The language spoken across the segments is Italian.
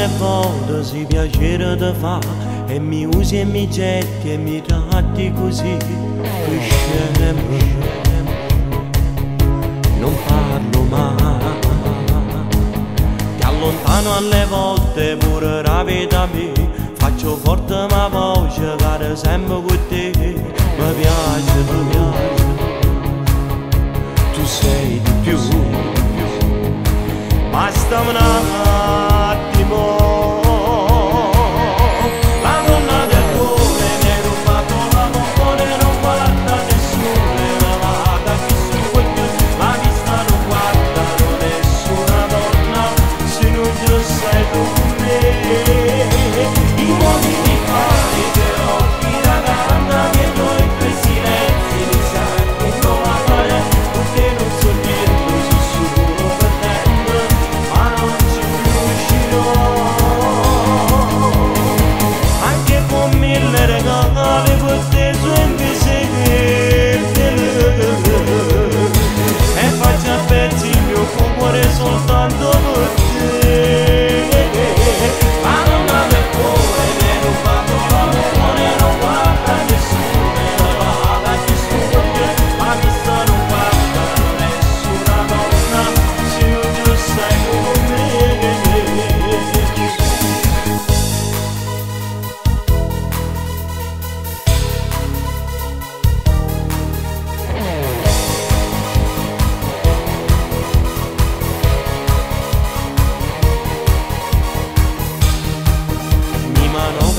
alle volte si piacere da fa e mi usi e mi getti e mi tratti così che scemo, non parlo mai, ti allontano alle volte pure rapidamente, faccio forte ma voce cade sempre con te, mi piace tu sei di più, basta un attimo. Soltanto per te, ma non avere cuore, ne rubato l'amore, non guarda nessuno, ne vada chi studia, ma vista non guarda nessuna donna, se tu sei con me.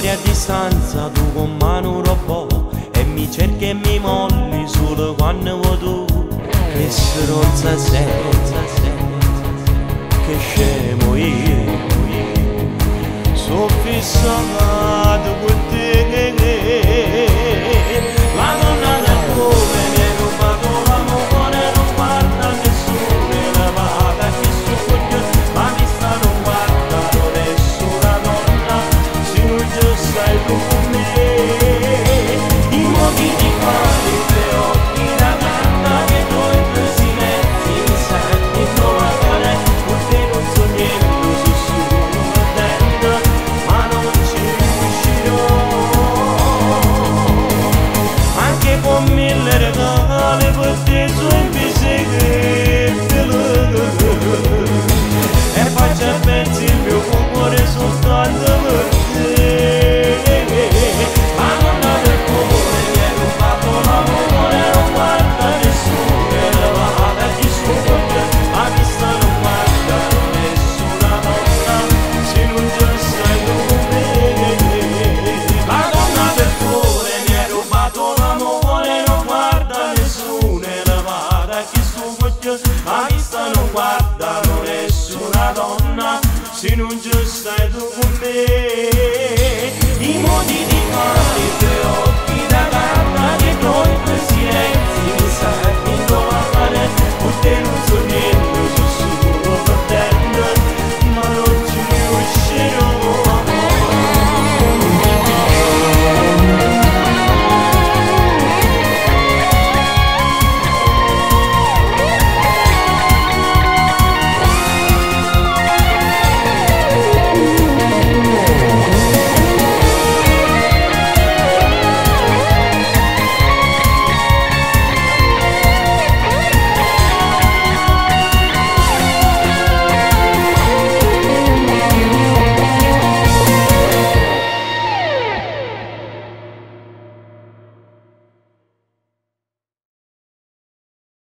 A distanza tu con mano robot e mi cerchi e mi molli solo quando vuoi tu, che stronza sei, che scemo io, sono fissato con te, la donna del cuore mi ha rubato l'amore, non guarda nessuno, la vada chi su coglione, ma mi sta non guarda nessuna donna, se non già stai con me, i uomini quali tre occhi da gamba che noi per silenzi mi senti trovare, con te non so niente, se sono contenta, ma non ci riuscirò, anche con 1000 regali per te sono segreti, e faccio a pezzi il mio cuore soltanto per te. Ma vista non guardano nessuna donna, se non ci stai tu con me.